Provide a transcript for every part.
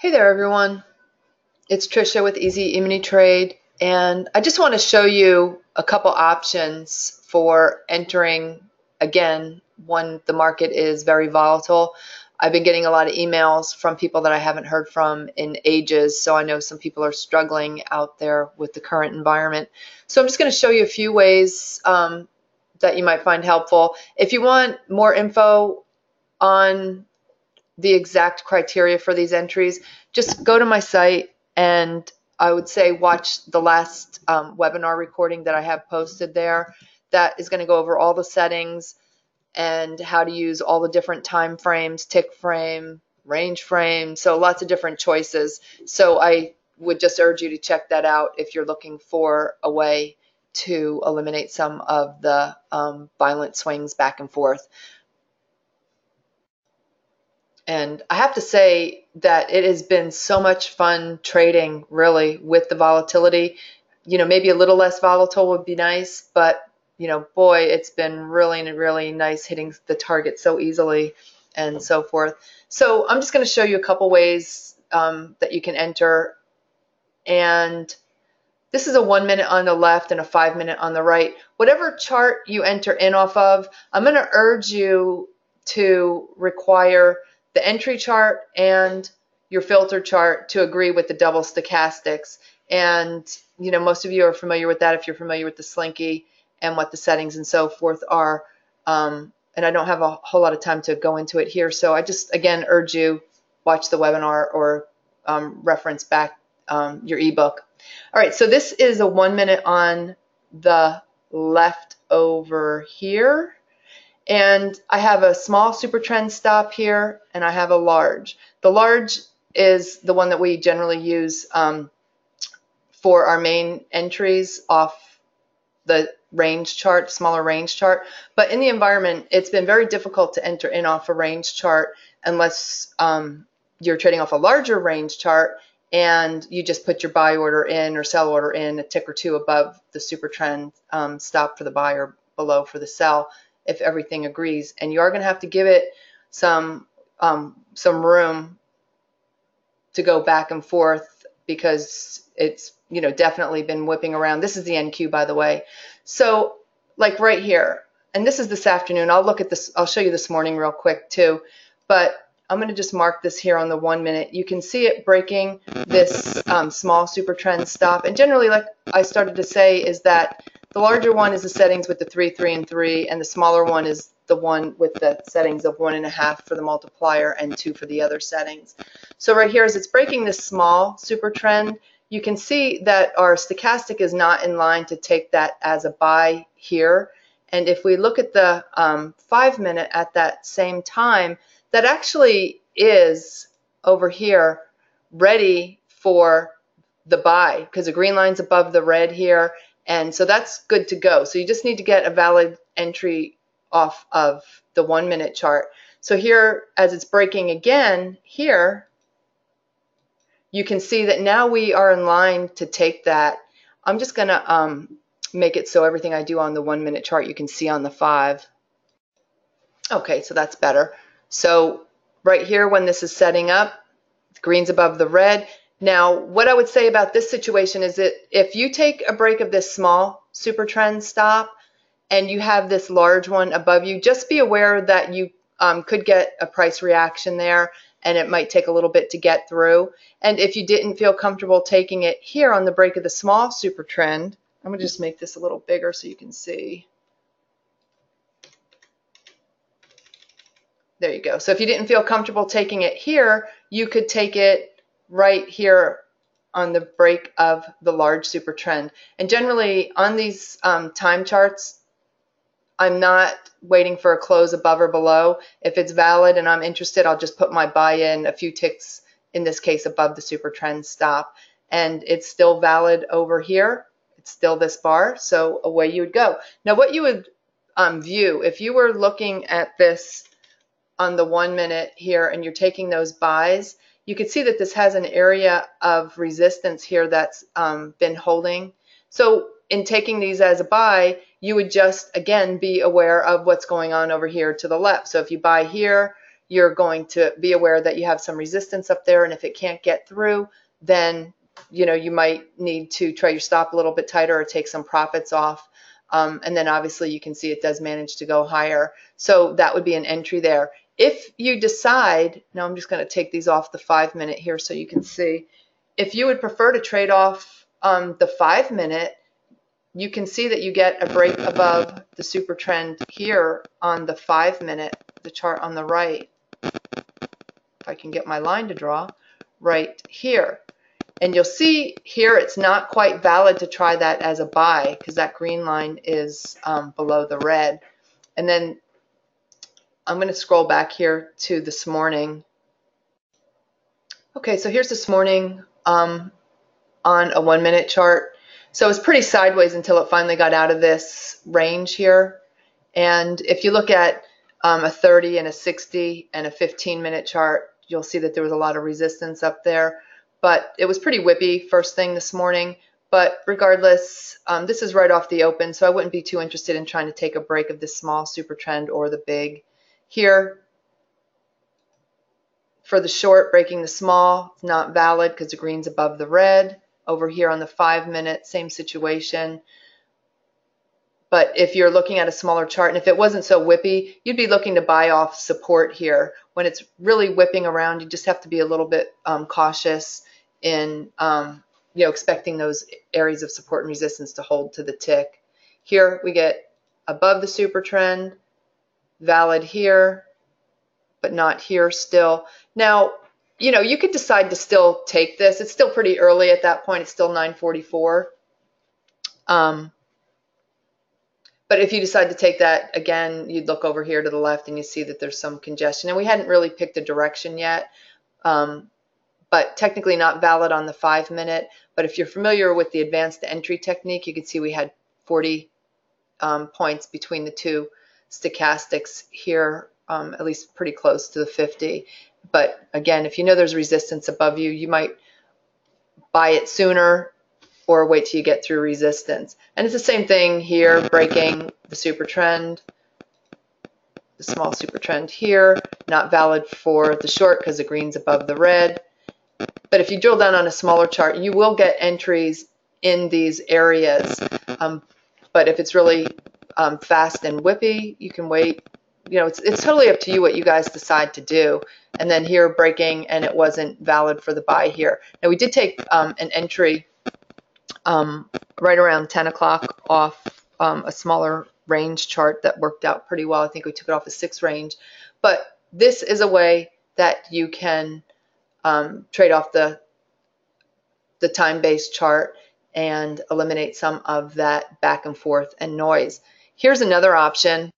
Hey there, everyone. It's Trisha with Easy E-mini Trade, and I just want to show you a couple options for entering again when the market is very volatile. I've been getting a lot of emails from people that I haven't heard from in ages, so I know some people are struggling out there with the current environment. So I'm just going to show you a few ways that you might find helpful. If you want more info on the exact criteria for these entries, just go to my site, and I would say watch the last webinar recording that I have posted there. That is going to go over all the settings and how to use all the different time frames, tick frame, range frame, so lots of different choices. So I would just urge you to check that out if you're looking for a way to eliminate some of the violent swings back and forth. And I have to say that it has been so much fun trading, really, with the volatility. Maybe a little less volatile would be nice, but boy, it's been really, really nice hitting the target so easily and so forth. So I'm just going to show you a couple ways that you can enter. And this is a 1 minute on the left and a 5 minute on the right. Whatever chart you enter in off of, I'm going to urge you to require the entry chart and your filter chart to agree with the double stochastics. And most of you are familiar with that if you're familiar with the Slinky and what the settings and so forth are. And I don't have a whole lot of time to go into it here, so I just again urge you watch the webinar or reference back your ebook. All right, so this is a 1 minute on the left over here. And I have a small super trend stop here, and I have a large. The large is the one that we generally use for our main entries off the range chart, smaller range chart. But in the environment, it's been very difficult to enter in off a range chart unless you're trading off a larger range chart and you just put your buy order in or sell order in a tick or two above the super trend stop for the buy or below for the sell, if everything agrees. And you are going to have to give it some room to go back and forth because it's definitely been whipping around. This is the NQ, by the way. So like right here, and this is this afternoon. I'll look at this. I'll show you this morning real quick too, but I'm going to just mark this here on the 1 minute. You can see it breaking this small super trend stop. And generally, like I started to say, is that the larger one is the settings with the 3, 3, and 3, and the smaller one is the one with the settings of 1.5 for the multiplier and 2 for the other settings. So right here, as it's breaking this small super trend, you can see that our stochastic is not in line to take that as a buy here. And if we look at the 5 minute at that same time, that actually is over here ready for the buy because the green line's above the red here. And so that's good to go. So you just need to get a valid entry off of the 1 minute chart. So here, as it's breaking again here, you can see that now we are in line to take that. I'm just going to make it so everything I do on the 1 minute chart you can see on the 5. Okay, so that's better. So right here when this is setting up, the green's above the red. Now, what I would say about this situation is that if you take a break of this small super trend stop and you have this large one above you, just be aware that you could get a price reaction there and it might take a little bit to get through. And if you didn't feel comfortable taking it here on the break of the small super trend, I'm going to just make this a little bigger so you can see. There you go. So if you didn't feel comfortable taking it here, you could take it right here on the break of the large super trend. And generally on these time charts, I'm not waiting for a close above or below. If it's valid and I'm interested, I'll just put my buy in a few ticks, in this case above the super trend stop. And it's still valid over here. It's still this bar, so away you would go. Now what you would view, if you were looking at this on the 1 minute here and you're taking those buys, you can see that this has an area of resistance here that's been holding. So in taking these as a buy, you would just again be aware of what's going on over here to the left. So if you buy here, you're going to be aware that you have some resistance up there, and if it can't get through, then you might need to try your stop a little bit tighter or take some profits off. And then obviously you can see it does manage to go higher. So that would be an entry there. If you decide, now I'm just going to take these off the 5 minute here so you can see. If you would prefer to trade off the 5 minute, you can see that you get a break above the super trend here on the 5 minute, the chart on the right. If I can get my line to draw, right here. And you'll see here it's not quite valid to try that as a buy because that green line is below the red. And then I'm going to scroll back here to this morning. Okay, so here's this morning on a 1 minute chart. So it's pretty sideways until it finally got out of this range here. And if you look at a 30 and a 60 and a 15-minute chart, you'll see that there was a lot of resistance up there. But it was pretty whippy first thing this morning. But regardless, this is right off the open, so I wouldn't be too interested in trying to take a break of this small super trend or the big. Here, for the short, breaking the small, it's not valid because the green's above the red. Over here on the 5 minute, same situation. But if you're looking at a smaller chart, and if it wasn't so whippy, you'd be looking to buy off support here. When it's really whipping around, you just have to be a little bit cautious in expecting those areas of support and resistance to hold to the tick. Here we get above the super trend, valid here, but not here still. Now, you could decide to still take this. It's still pretty early at that point. It's still 9:44. But if you decide to take that, again, you'd look over here to the left and you see that there's some congestion. And we hadn't really picked a direction yet, but technically not valid on the 5 minute. But if you're familiar with the advanced entry technique, you can see we had 40 points between the two stochastics here, at least pretty close to the 50. But again, if you know there's resistance above you, you might buy it sooner or wait till you get through resistance. And it's the same thing here, breaking the super trend, the small super trend here, not valid for the short because the green's above the red. But if you drill down on a smaller chart, you will get entries in these areas. But if it's really fast and whippy, you can wait. It's totally up to you what you guys decide to do. And then here, breaking, and it wasn't valid for the buy here. Now, we did take an entry right around 10 o'clock off a smaller range chart that worked out pretty well. I think we took it off a 6 range. But this is a way that you can trade off the time-based chart and eliminate some of that back and forth and noise. Here's another option.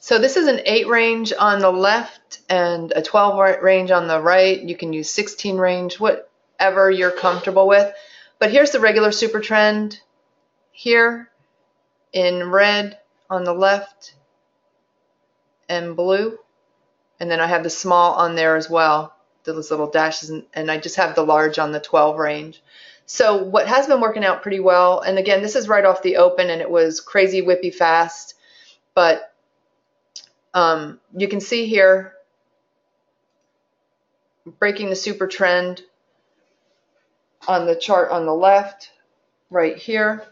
So this is an 8 range on the left and a 12 range on the right. You can use 16 range, whatever you're comfortable with. But here's the regular super trend here in red on the left and blue. And then I have the small on there as well, those little dashes, and I just have the large on the 12 range. So what has been working out pretty well, and again, this is right off the open and it was crazy whippy fast, but you can see here breaking the super trend on the chart on the left right here,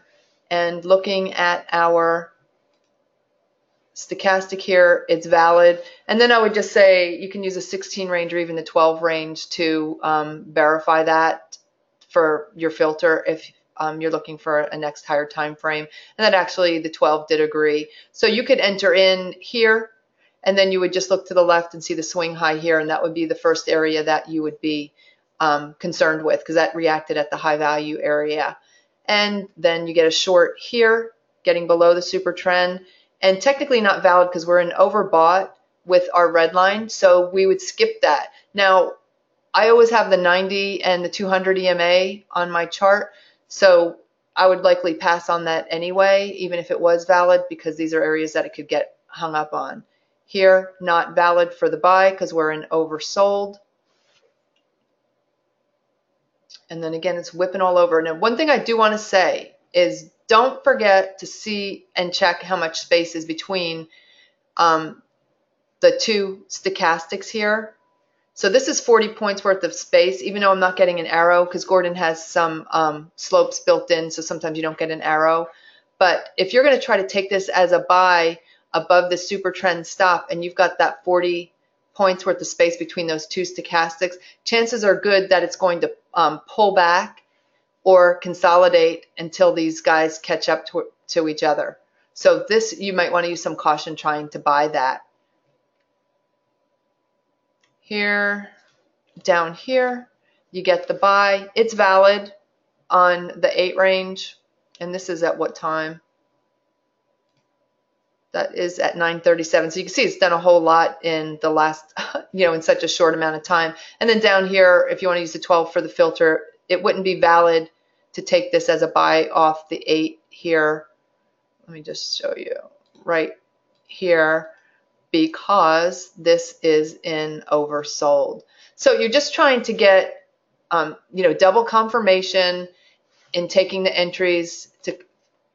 and looking at our stochastic here, it's valid. And then I would just say you can use a 16 range or even the 12 range to verify that for your filter if you're looking for a next higher time frame. And that actually the 12 did agree. So you could enter in here, and then you would just look to the left and see the swing high here, and that would be the first area that you would be concerned with because that reacted at the high value area. And then you get a short here, getting below the super trend, and technically not valid because we're in overbought with our red line, so we would skip that. Now, I always have the 90 and the 200 EMA on my chart, so I would likely pass on that anyway, even if it was valid, because these are areas that it could get hung up on. Here, not valid for the buy because we're in oversold. And then again, it's whipping all over. Now, one thing I do want to say is don't forget to see and check how much space is between the two stochastics here. So this is 40 points worth of space, even though I'm not getting an arrow because Gordon has some slopes built in, so sometimes you don't get an arrow. But if you're going to try to take this as a buy above the super trend stop and you've got that 40 points worth of space between those two stochastics, chances are good that it's going to pull back or consolidate until these guys catch up to each other. So this, you might want to use some caution trying to buy that. Here, down here, you get the buy. It's valid on the 8 range. And this is at what time? That is at 9:37. So you can see it's done a whole lot in the last, in such a short amount of time. And then down here, if you want to use the 12 for the filter, it wouldn't be valid to take this as a buy off the 8 here. Let me just show you right here, because this is in oversold. So you're just trying to get, double confirmation in taking the entries to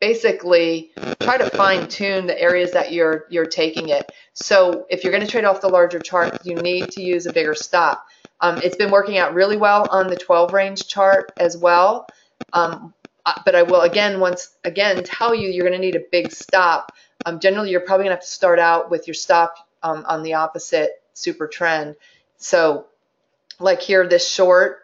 basically try to fine tune the areas that you're taking it. So if you're going to trade off the larger chart, you need to use a bigger stop. It's been working out really well on the 12 range chart as well. But I will once again tell you, you're going to need a big stop. Generally, you're probably going to have to start out with your stop on the opposite super trend. So like here, this short,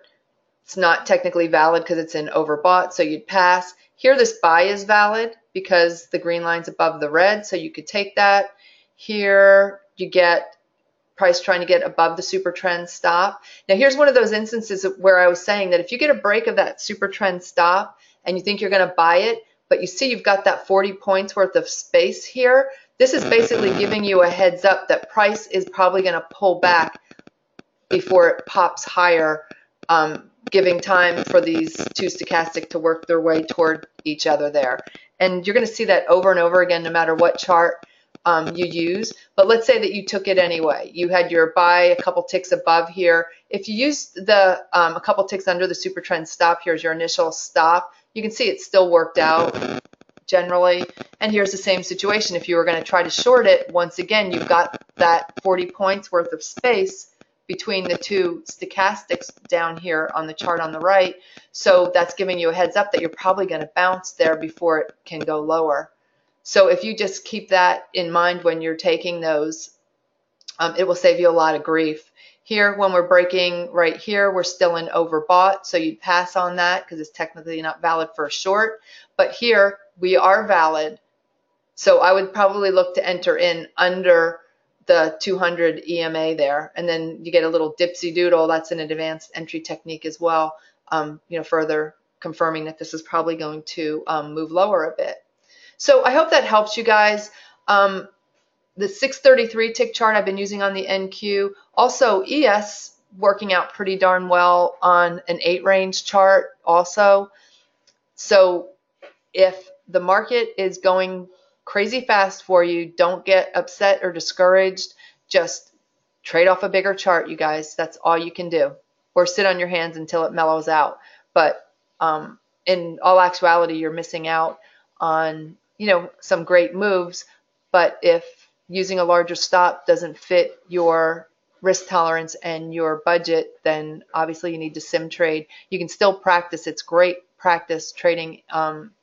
it's not technically valid because it's in overbought, so you'd pass. Here, this buy is valid because the green line's above the red, so you could take that. Here, you get price trying to get above the super trend stop. Now, here's one of those instances where I was saying that if you get a break of that super trend stop and you think you're going to buy it, but you see you've got that 40 points worth of space here, this is basically giving you a heads up that price is probably going to pull back before it pops higher, giving time for these two stochastic to work their way toward each other there. And you're going to see that over and over again no matter what chart you use. But let's say that you took it anyway. You had your buy a couple ticks above here. If you used the a couple ticks under the super trend stop here as your initial stop, you can see it still worked out generally. And here's the same situation. If you were going to try to short it, once again, you've got that 40 points worth of space between the two stochastics down here on the chart on the right. So that's giving you a heads up that you're probably going to bounce there before it can go lower. So if you just keep that in mind when you're taking those, it will save you a lot of grief. Here, when we're breaking right here, we're still in overbought, so you'd pass on that because it's technically not valid for a short. But here, we are valid, so I would probably look to enter in under the 200 EMA there, and then you get a little dipsy doodle. That's an advanced entry technique as well, further confirming that this is probably going to move lower a bit. So I hope that helps you guys. The 633 tick chart I've been using on the NQ. Also, ES working out pretty darn well on an 8 range chart also. So if the market is going crazy fast for you, don't get upset or discouraged. Just trade off a bigger chart, you guys. That's all you can do. Or sit on your hands until it mellows out. But in all actuality, you're missing out on some great moves. But if using a larger stop doesn't fit your risk tolerance and your budget, then obviously you need to sim trade. You can still practice. It's great practice trading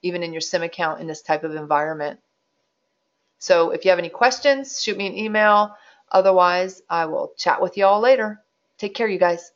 even in your sim account in this type of environment. So if you have any questions, shoot me an email. Otherwise, I will chat with you all later. Take care, you guys.